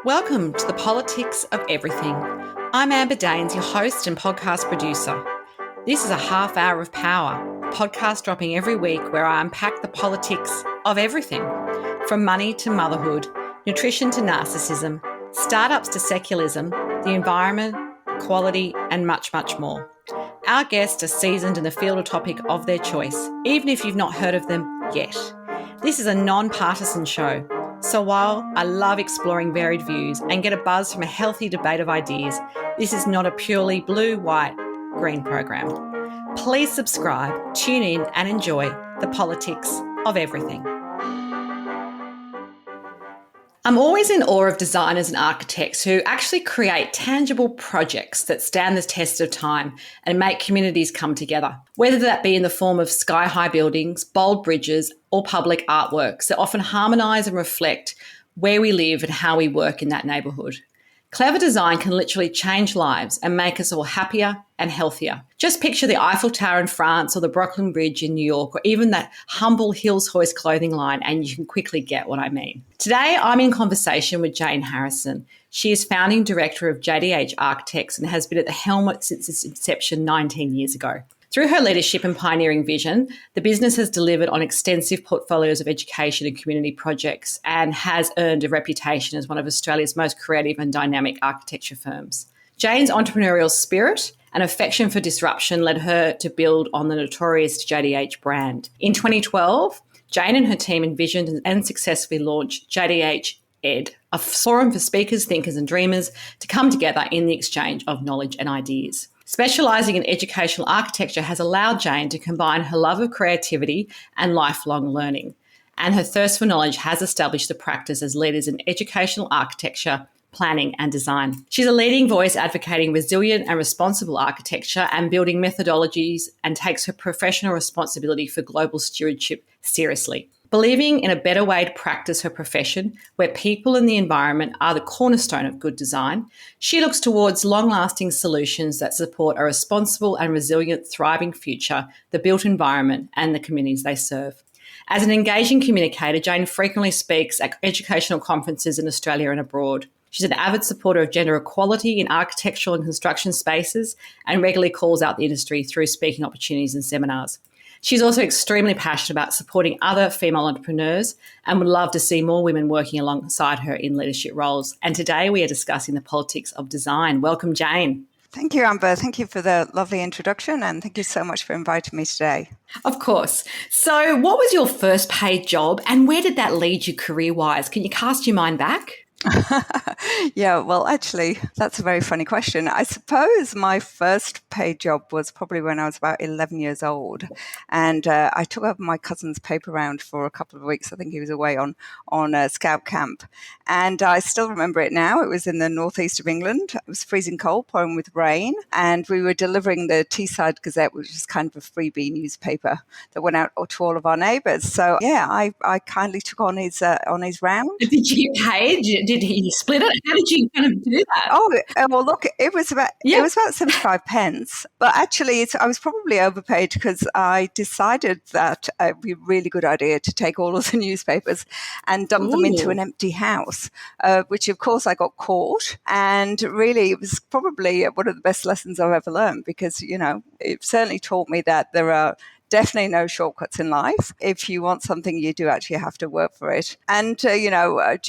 Welcome to the Politics of Everything. I'm Amber Daines, your host and podcast producer. This is a half hour of power, a podcast dropping every week where I unpack the politics of everything, from money to motherhood, nutrition to narcissism, startups to secularism, the environment, quality, and much, much more. Our guests are seasoned in the field or topic of their choice, even if you've not heard of them yet. This is a non-partisan show. So while I love exploring varied views and get a buzz from a healthy debate of ideas, this is not a purely blue, white, green program. Please subscribe, tune in and enjoy the politics of everything. I'm always in awe of designers and architects who actually create tangible projects that stand the test of time and make communities come together, whether that be in the form of sky-high buildings, bold bridges, or public artworks that often harmonise and reflect where we live and how we work in that neighbourhood. Clever design can literally change lives and make us all happier and healthier. Just picture the Eiffel Tower in France or the Brooklyn Bridge in New York or even that humble Hills Hoist clothing line and you can quickly get what I mean. Today, I'm in conversation with Jayne Harrison. She is founding director of JDH Architects and has been at the helm since its inception 19 years ago. Through her leadership and pioneering vision, the business has delivered on extensive portfolios of education and community projects and has earned a reputation as one of Australia's most creative and dynamic architecture firms. Jayne's entrepreneurial spirit and affection for disruption led her to build on the notorious JDH brand. In 2012, Jayne and her team envisioned and successfully launched JDH Ed, a forum for speakers, thinkers and dreamers to come together in the exchange of knowledge and ideas. Specialising in educational architecture has allowed Jayne to combine her love of creativity and lifelong learning, and her thirst for knowledge has established the practice as leaders in educational architecture, planning and design. She's a leading voice advocating resilient and responsible architecture and building methodologies and takes her professional responsibility for global stewardship seriously. Believing in a better way to practice her profession, where people and the environment are the cornerstone of good design, she looks towards long-lasting solutions that support a responsible and resilient, thriving future, the built environment and the communities they serve. As an engaging communicator, Jayne frequently speaks at educational conferences in Australia and abroad. She's an avid supporter of gender equality in architectural and construction spaces and regularly calls out the industry through speaking opportunities and seminars. She's also extremely passionate about supporting other female entrepreneurs and would love to see more women working alongside her in leadership roles. And today we are discussing the politics of design. Welcome, Jayne. Thank you, Amber. Thank you for the lovely introduction and thank you so much for inviting me today. Of course. So what was your first paid job and where did that lead you career-wise? Can you cast your mind back? Yeah, well, actually, that's a very funny question. I suppose my first paid job was probably when I was about 11 years old. And I took up my cousin's paper round for a couple of weeks. I think he was away on a scout camp. And I still remember it now. It was in the northeast of England. It was freezing cold, pouring with rain. And we were delivering the Teesside Gazette, which is kind of a freebie newspaper that went out to all of our neighbours. So, yeah, I kindly took on his round. Did you pay? Did he split it? How did you kind of do that? Well, look, it was about 75 pence. But actually, I was probably overpaid because I decided that it would be a really good idea to take all of the newspapers and dump them into an empty house, which, of course, I got caught. And really, it was probably one of the best lessons I've ever learned because, it certainly taught me that there are definitely no shortcuts in life. If you want something, you do actually have to work for it. And,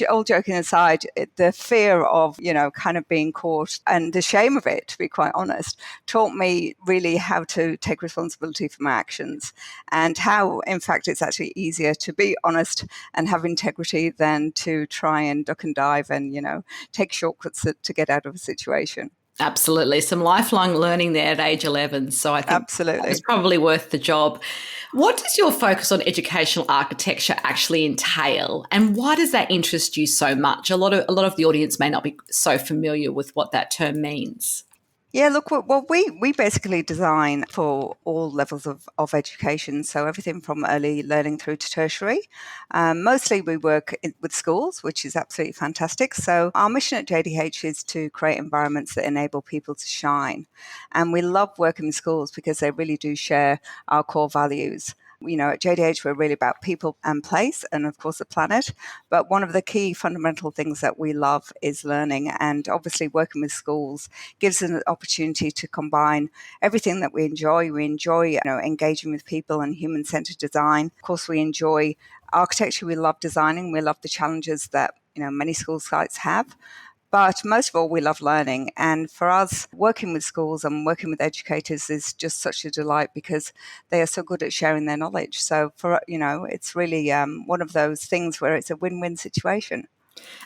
all joking aside, the fear of, kind of being caught and the shame of it, to be quite honest, taught me really how to take responsibility for my actions and how, in fact, it's actually easier to be honest and have integrity than to try and duck and dive and, take shortcuts to get out of a situation. Absolutely. Some lifelong learning there at age 11. So I think absolutely it's probably worth the job. What does your focus on educational architecture actually entail? And why does that interest you so much? A lot of the audience may not be so familiar with what that term means. Yeah, look, well, we basically design for all levels of education, so everything from early learning through to tertiary. Mostly we work with schools, which is absolutely fantastic. So our mission at JDH is to create environments that enable people to shine. And we love working in schools because they really do share our core values. At JDH, we're really about people and place and, of course, the planet. But one of the key fundamental things that we love is learning. And obviously, working with schools gives us an opportunity to combine everything that we enjoy. We enjoy, engaging with people and human-centered design. Of course, we enjoy architecture. We love designing. We love the challenges that, many school sites have. But most of all, we love learning. And for us, working with schools and working with educators is just such a delight because they are so good at sharing their knowledge. So it's really one of those things where it's a win-win situation.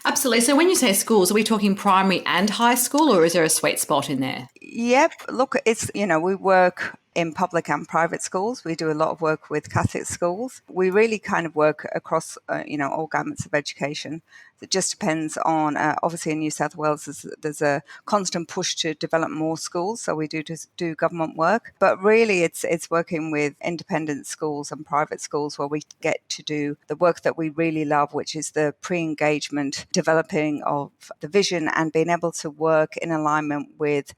Absolutely. So when you say schools, are we talking primary and high school, or is there a sweet spot in there? Yep. Look, it's, we work in public and private schools. We do a lot of work with Catholic schools. We really kind of work across, all gamuts of education. It just depends on, obviously in New South Wales, there's a constant push to develop more schools. So we do government work, but really it's working with independent schools and private schools where we get to do the work that we really love, which is the pre-engagement, developing of the vision and being able to work in alignment with,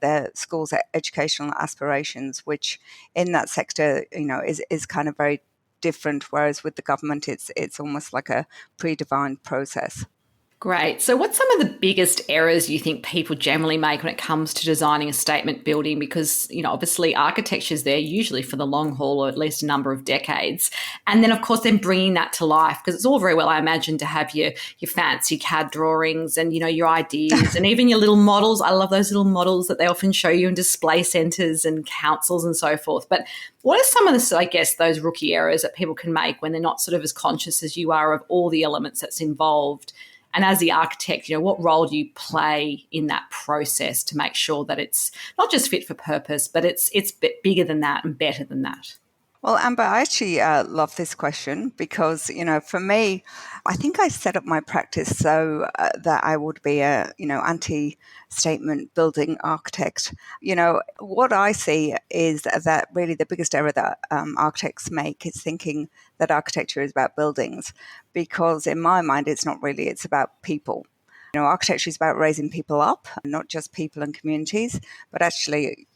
their schools' educational aspirations, which in that sector, is kind of very different, whereas with the government it's almost like a predefined process. Great. So what's some of the biggest errors you think people generally make when it comes to designing a statement building? Because, obviously architecture is there usually for the long haul or at least a number of decades. And then, of course, then bringing that to life, because it's all very well, I imagine, to have your fancy CAD drawings and, your ideas and even your little models. I love those little models that they often show you in display centres and councils and so forth. But what are some of those rookie errors that people can make when they're not sort of as conscious as you are of all the elements that's involved? And as the architect, what role do you play in that process to make sure that it's not just fit for purpose, but it's bigger than that and better than that? Well, Amber, I actually love this question because, for me, I think I set up my practice so that I would be a, anti-statement building architect. What I see is that really the biggest error that architects make is thinking that architecture is about buildings, because in my mind, it's not really, it's about people. Architecture is about raising people up, not just people and communities, but actually,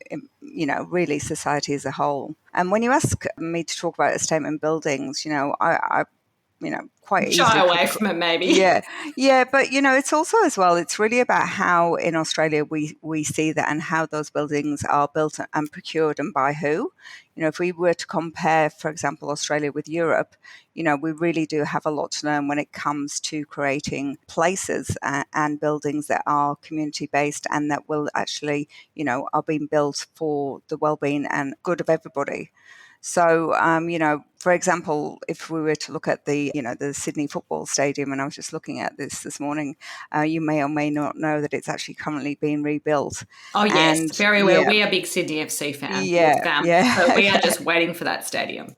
really society as a whole. And when you ask me to talk about statement buildings, I quite easily shy away from it, maybe. Yeah, but it's also as well. It's really about how in Australia we see that and how those buildings are built and procured and by who. If we were to compare, for example, Australia with Europe, we really do have a lot to learn when it comes to creating places and buildings that are community based and that will actually, are being built for the well-being and good of everybody. So, for example, if we were to look at the Sydney football stadium, and I was just looking at this morning, you may or may not know that it's actually currently being rebuilt. Oh, yes, and, very well. Yeah. We are big Sydney FC fans. Yeah. So we are just waiting for that stadium.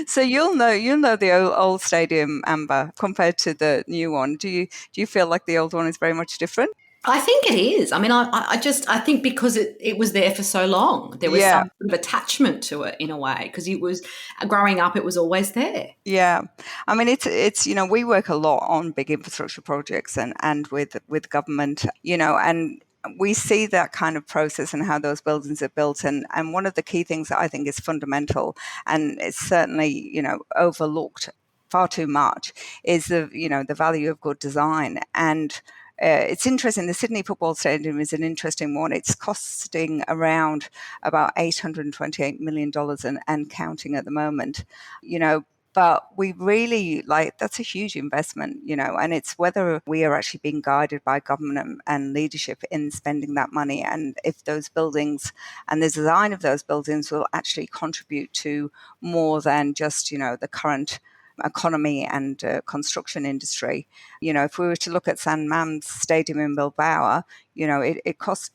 So you'll know the old stadium, Amber, compared to the new one. Do you feel like the old one is very much different? I think it is. I mean, I think because it was there for so long, there was some sort of attachment to it in a way, because it was growing up, it was always there. Yeah. I mean, it's we work a lot on big infrastructure projects and with government, and we see that kind of process and how those buildings are built. And one of the key things that I think is fundamental, and it's certainly, overlooked far too much, is the value of good design. And it's interesting. The Sydney Football Stadium is an interesting one. It's costing around about $828 million and counting at the moment, but we really that's a huge investment, and it's whether we are actually being guided by government and leadership in spending that money. And if those buildings and the design of those buildings will actually contribute to more than just, the current economy and construction industry. If we were to look at San Mamés Stadium in Bilbao, it costs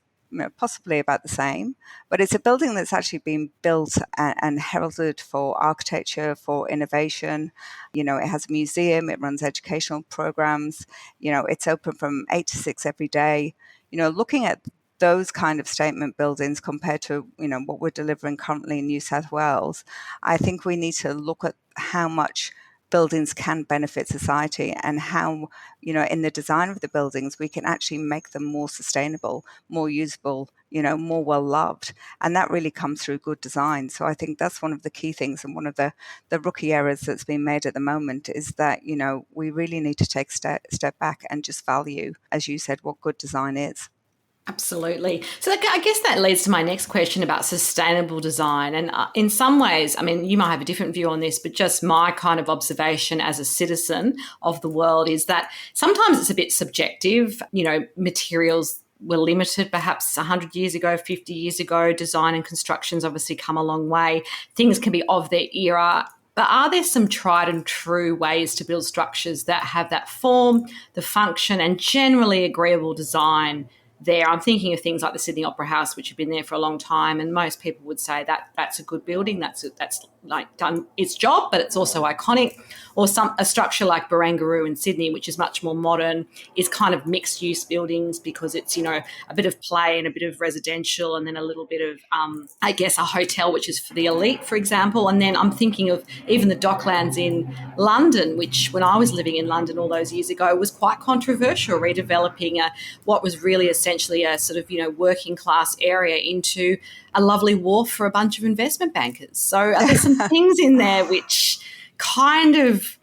possibly about the same, but it's a building that's actually been built and heralded for architecture, for innovation. It has a museum, it runs educational programs, it's open from 8 to 6 every day. Looking at those kind of statement buildings compared to, what we're delivering currently in New South Wales, I think we need to look at how much buildings can benefit society, and how, in the design of the buildings, we can actually make them more sustainable, more usable, more well loved. And that really comes through good design. So I think that's one of the key things, and one of the rookie errors that's being made at the moment is that, we really need to take a step back and just value, as you said, what good design is. Absolutely. So I guess that leads to my next question about sustainable design. And in some ways, I mean, you might have a different view on this, but just my kind of observation as a citizen of the world is that sometimes it's a bit subjective. Materials were limited perhaps 100 years ago, 50 years ago. Design and construction's obviously come a long way. Things can be of their era. But are there some tried and true ways to build structures that have that form, the function, and generally agreeable design there? I'm thinking of things like the Sydney Opera House, which have been there for a long time, and most people would say that that's a good building. That's like done its job, but it's also iconic. Or a structure like Barangaroo in Sydney, which is much more modern, is kind of mixed use buildings because it's a bit of play and a bit of residential, and then a little bit of I guess a hotel, which is for the elite, for example. And then I'm thinking of even the Docklands in London, which when I was living in London all those years ago was quite controversial, redeveloping what was really essentially a sort of working class area into a lovely wharf for a bunch of investment bankers. So are there some things in there which kind of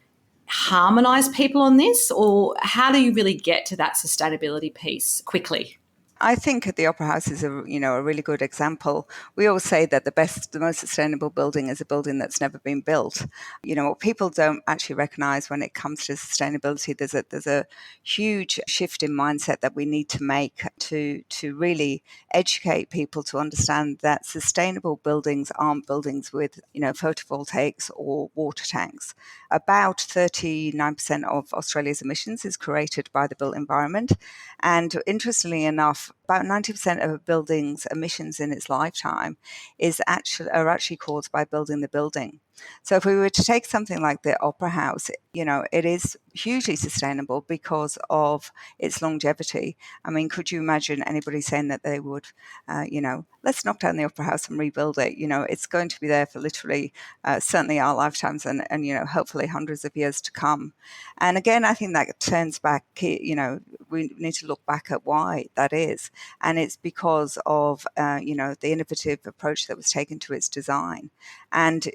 harmonise people on this, or how do you really get to that sustainability piece quickly? I think the Opera House is a really good example. We always say that the most sustainable building is a building that's never been built. What people don't actually recognise when it comes to sustainability, there's a huge shift in mindset that we need to make to really educate people to understand that sustainable buildings aren't buildings with photovoltaics or water tanks. About 39% of Australia's emissions is created by the built environment, and interestingly enough, about 90% of a building's emissions in its lifetime are actually caused by building the building. So if we were to take something like the Opera House, it is hugely sustainable because of its longevity. I mean, could you imagine anybody saying that they would, let's knock down the Opera House and rebuild it? It's going to be there for literally, certainly our lifetimes and hopefully hundreds of years to come. And again, I think that turns back, we need to look back at why that is. And it's because of, the innovative approach that was taken to its design. And,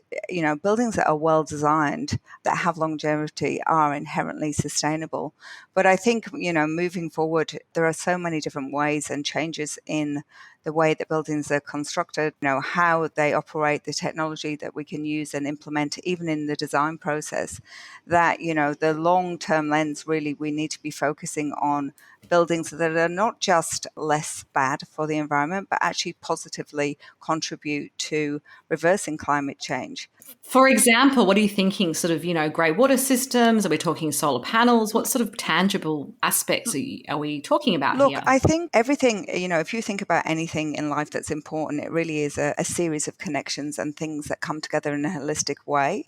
buildings that are well designed, that have longevity, are inherently sustainable. But I think, moving forward, there are so many different ways and changes in the way that buildings are constructed, how they operate, the technology that we can use and implement, even in the design process, that, the long-term lens, really, we need to be focusing on buildings that are not just less bad for the environment, but actually positively contribute to reversing climate change. For example, what are you thinking? Sort of, grey water systems? Are we talking solar panels? What sort of tangible aspects are we talking about here? Look, I think everything, if you think about anything in life that's important, it really is a series of connections and things that come together in a holistic way.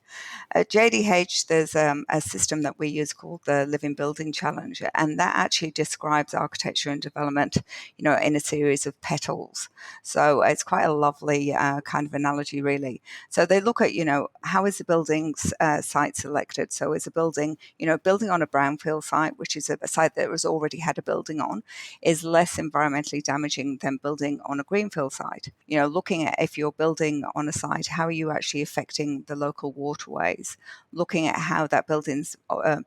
At JDH, there's a system that we use called the Living Building Challenge, and that actually describes architecture and development, in a series of petals. So it's quite a lovely kind of analogy, really. So they look at, how is the building's site selected? So is a building, building on a brownfield site, which is a site that was already had a building on, is less environmentally damaging than building on a greenfield site. Looking at if you're building on a site, how are you actually affecting the local waterways? Looking at how that building's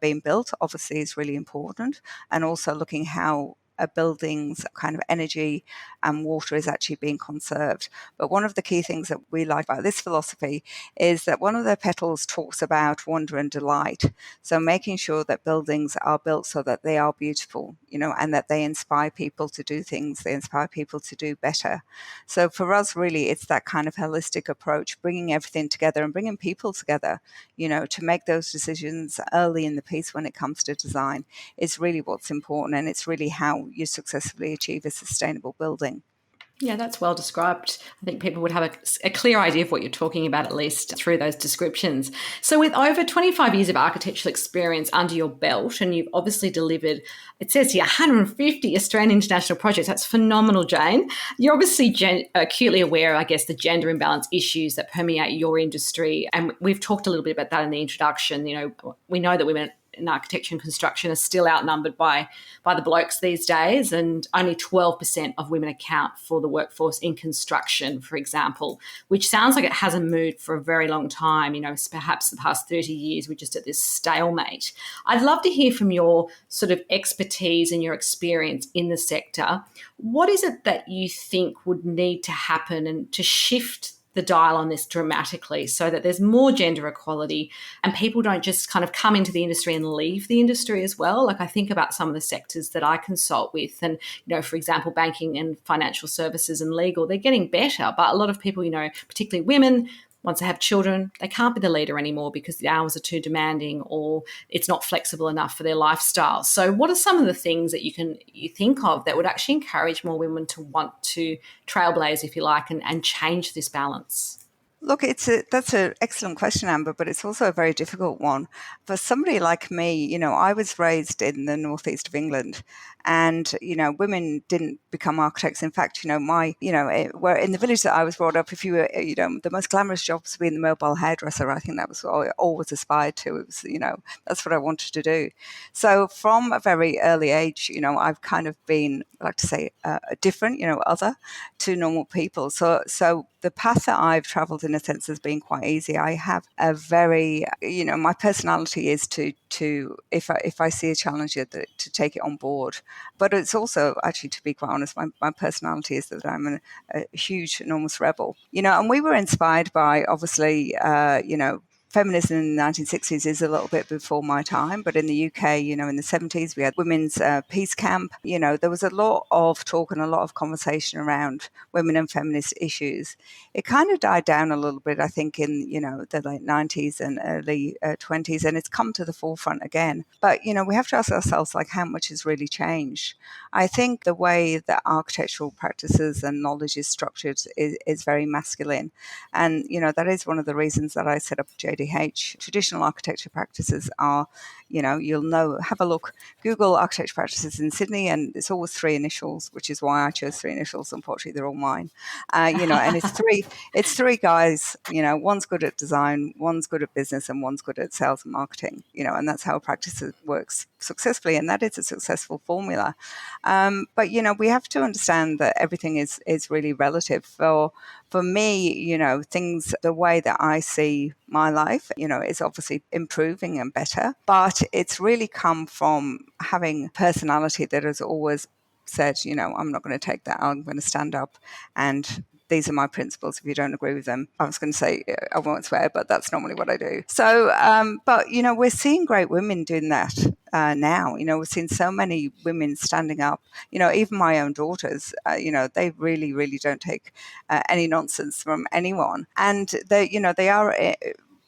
being built, obviously, is really important, and also looking how a building's kind of energy and water is actually being conserved. But one of the key things that we like about this philosophy is that one of the petals talks about wonder and delight. So making sure that buildings are built so that they are beautiful, and that they inspire people to do things, they inspire people to do better. So for us, really, it's that kind of holistic approach, bringing everything together and bringing people together, to make those decisions early in the piece when it comes to design is really what's important. And it's really how you successfully achieve a sustainable building. Yeah, that's well described. I think people would have a clear idea of what you're talking about, at least through those descriptions. So, with over 25 years of architectural experience under your belt, and you've obviously delivered, it says here, 150 Australian international projects. That's phenomenal, Jayne. You're obviously acutely aware, I guess, the gender imbalance issues that permeate your industry. And we've talked a little bit about that in the introduction. We know that women in architecture and construction are still outnumbered by the blokes these days, and only 12% of women account for the workforce in construction, for example, which sounds like it hasn't moved for a very long time. Perhaps the past 30 years we're just at this stalemate. I'd love to hear from your sort of expertise and your experience in the sector. What is it that you think would need to happen and to shift the dial on this dramatically so that there's more gender equality and people don't just kind of come into the industry and leave the industry as well? Like, I think about some of the sectors that I consult with, and, for example, banking and financial services and legal, they're getting better. But a lot of people, particularly women, once they have children, they can't be the leader anymore because the hours are too demanding or it's not flexible enough for their lifestyle. So what are some of the things that you think of that would actually encourage more women to want to trailblaze, if you like, and change this balance? Look, that's an excellent question, Amber, but it's also a very difficult one. For somebody like me, I was raised in the northeast of England, and women didn't become architects. In fact, where in the village that I was brought up, if you were, the most glamorous job was being the mobile hairdresser. I think that was what I always aspired to. It was, that's what I wanted to do. So from a very early age, I've kind of been, I like to say, different, other to normal people. So the path that I've travelled in a sense has been quite easy. I have a very, my personality is to if I see a challenge, to take it on board. But it's also, actually, to be quite honest, my personality is that I'm a huge, enormous rebel. And we were inspired by, obviously, feminism in the 1960s is a little bit before my time, but in the UK, in the 70s, we had women's peace camp. There was a lot of talk and a lot of conversation around women and feminist issues. It kind of died down a little bit, I think, in, the late 90s and early 20s, and it's come to the forefront again. But, we have to ask ourselves, like, how much has really changed? I think the way that architectural practices and knowledge is structured is very masculine. And, that is one of the reasons that I set up JDH. Traditional architecture practices are, have a look, Google architecture practices in Sydney, and it's always three initials, which is why I chose three initials. Unfortunately, they're all mine. And it's three guys, one's good at design, one's good at business, and one's good at sales and marketing, and that's how a practice works successfully. And that is a successful formula. But, we have to understand that everything is really relative. For me, things, the way that I see my life, is obviously improving and better, but it's really come from having personality that has always said, I'm not going to take that. I'm going to stand up, and these are my principles. If you don't agree with them, I was going to say, I won't swear, but that's normally what I do. So, but, we're seeing great women doing that now. We're seeing so many women standing up, even my own daughters, they really, really don't take any nonsense from anyone. And they are...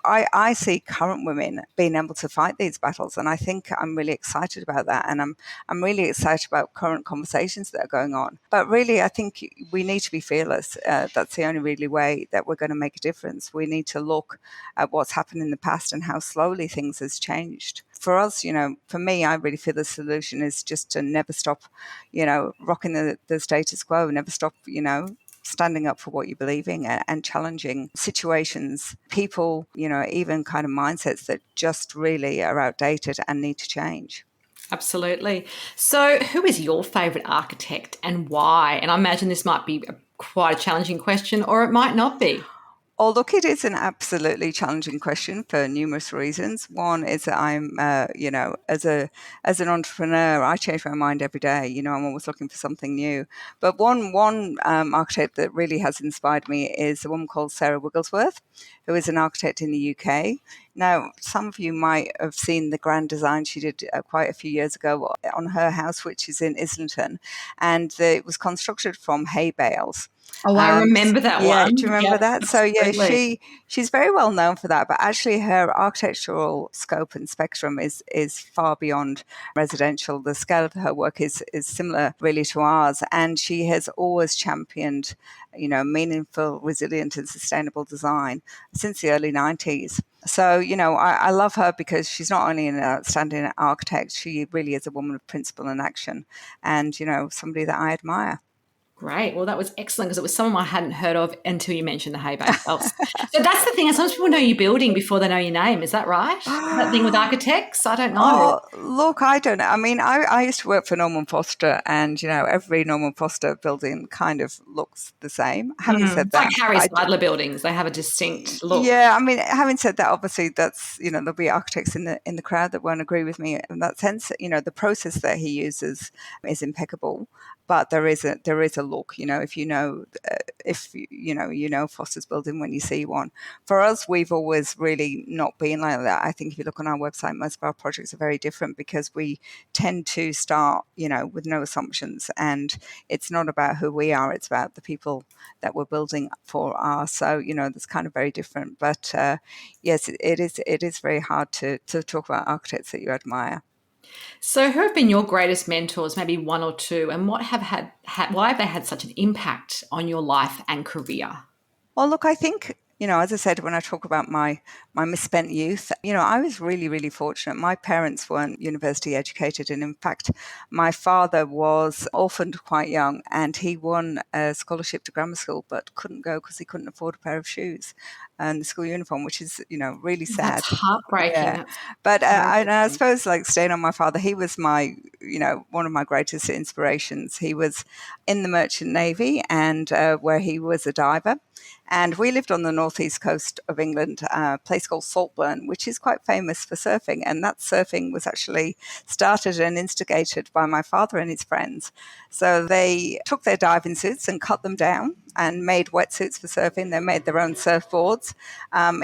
I see current women being able to fight these battles, and I think I'm really excited about that, and I'm really excited about current conversations that are going on. But really, I think we need to be fearless. That's the only really way that we're going to make a difference. We need to look at what's happened in the past and how slowly things has changed. For us, for me, I really feel the solution is just to never stop, rocking the status quo, never stop, standing up for what you believe in and challenging situations, people, even kind of mindsets that just really are outdated and need to change. Absolutely. So who is your favourite architect and why? And I imagine this might be quite a challenging question, or it might not be. Oh, look, it is an absolutely challenging question for numerous reasons. One is that I'm, as an entrepreneur, I change my mind every day. I'm always looking for something new. But one architect that really has inspired me is a woman called Sarah Wigglesworth, who is an architect in the UK. Now, some of you might have seen the grand design she did quite a few years ago on her house, which is in Islington, and it was constructed from hay bales. Oh, I remember that Yeah, one. do you remember that? So yeah, Absolutely. she's very well known for that, but actually her architectural scope and spectrum is far beyond residential. The scale of her work is similar really to ours, and she has always championed, meaningful, resilient and sustainable design since the early 90s. So, I love her because she's not only an outstanding architect, she really is a woman of principle and action, and, somebody that I admire. Great. Well, that was excellent because it was someone I hadn't heard of until you mentioned the hay bales. So that's the thing. Sometimes people know your building before they know your name. Is that right? That thing with architects? I don't know. Oh, look, I don't know. I mean, I used to work for Norman Foster, and, every Norman Foster building kind of looks the same. Having said It's like that, Harry Seidler buildings. They have a distinct look. yeah, I mean, having said that, obviously that's, there'll be architects in the crowd that won't agree with me in that sense. The process that he uses is impeccable, but there is a look. If Foster's building when you see one. For us, we've always really not been like that. I think if you look on our website, most of our projects are very different because we tend to start, with no assumptions, and it's not about who we are; it's about the people that we're building for are. So, that's kind of very different. But yes, it is very hard to talk about architects that you admire. So, who have been your greatest mentors, maybe one or two, and why have they had such an impact on your life and career? Well, look, I think, as I said, when I talk about my misspent youth, I was really, really fortunate. My parents weren't university educated. And in fact, my father was orphaned quite young, and he won a scholarship to grammar school, but couldn't go because he couldn't afford a pair of shoes and the school uniform, which is, really That's sad. heartbreaking. Yeah. That's But I heartbreaking. suppose, like, staying on my father, he was one of my greatest inspirations. He was in the Merchant Navy, and where he was a diver. And we lived on the northeast coast of England, a place called Saltburn, which is quite famous for surfing. And that surfing was actually started and instigated by my father and his friends. So they took their diving suits and cut them down and made wetsuits for surfing. They made their own surfboards.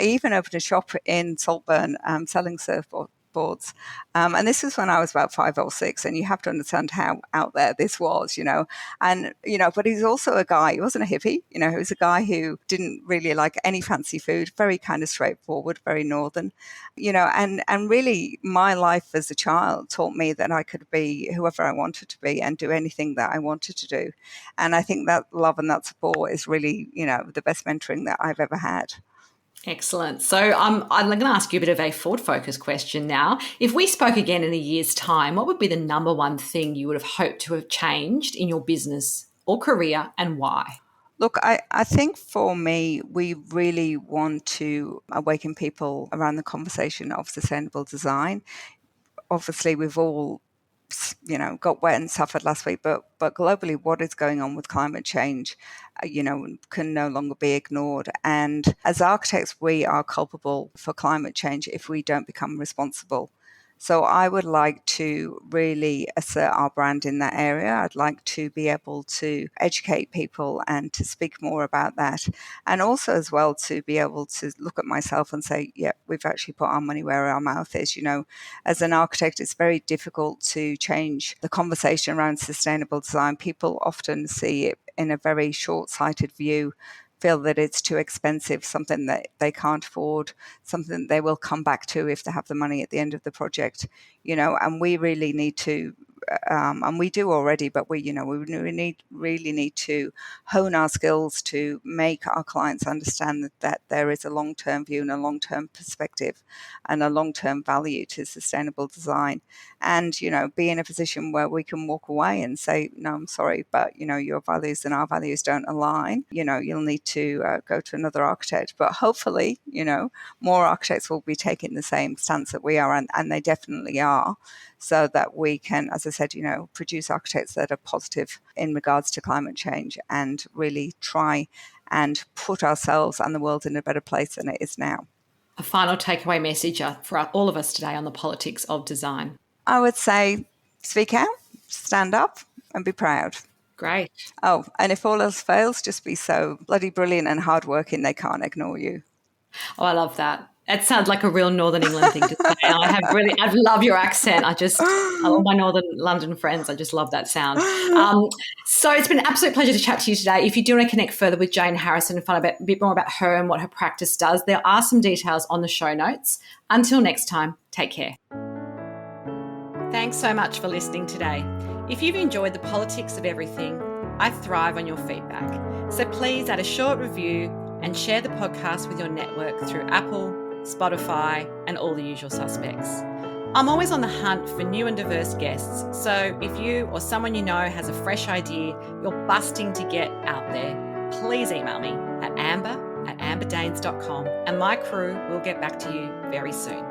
He even opened a shop in Saltburn selling surfboards. And this was when I was about 5 or 6, and you have to understand how out there this was, and, but he's also a guy, he wasn't a hippie, he was a guy who didn't really like any fancy food, very kind of straightforward, very northern, and really my life as a child taught me that I could be whoever I wanted to be and do anything that I wanted to do. And I think that love and that support is really, the best mentoring that I've ever had. Excellent. So I'm going to ask you a bit of a forward-focused question now. If we spoke again in a year's time, what would be the number one thing you would have hoped to have changed in your business or career, and why? Look, I think for me, we really want to awaken people around the conversation of sustainable design. Obviously, we've all got wet and suffered last week, but globally, what is going on with climate change, can no longer be ignored. And as architects, we are culpable for climate change if we don't become responsible. So I would like to really assert our brand in that area. I'd like to be able to educate people and to speak more about that. And also as well to be able to look at myself and say, yeah, we've actually put our money where our mouth is. As an architect, it's very difficult to change the conversation around sustainable design. People often see it in a very short-sighted view, feel that it's too expensive, something that they can't afford, something they will come back to if they have the money at the end of the project, and we really need to, and we do already, but we really need to hone our skills to make our clients understand that there is a long-term view and a long-term perspective and a long-term value to sustainable design, and be in a position where we can walk away and say, no, I'm sorry, but your values and our values don't align. You'll need to go to another architect. But hopefully, more architects will be taking the same stance that we are, and they definitely are, so that we can, as I said, produce architects that are positive in regards to climate change and really try and put ourselves and the world in a better place than it is now. A final takeaway message for all of us today on the politics of design. I would say speak out, stand up, and be proud. Great. Oh, and if all else fails, just be so bloody brilliant and hardworking they can't ignore you. Oh, I love that. It sounds like a real Northern England thing to say. I love your accent. I love my Northern London friends. I just love that sound. So it's been an absolute pleasure to chat to you today. If you do want to connect further with Jayne Harrison and find out a bit more about her and what her practice does, there are some details on the show notes. Until next time, take care. Thanks so much for listening today. If you've enjoyed the politics of everything, I thrive on your feedback. So please add a short review and share the podcast with your network through Apple, Spotify, and all the usual suspects. I'm always on the hunt for new and diverse guests, so if you or someone you know has a fresh idea you're busting to get out there, please email me at amber@amberdanes.com and my crew will get back to you very soon.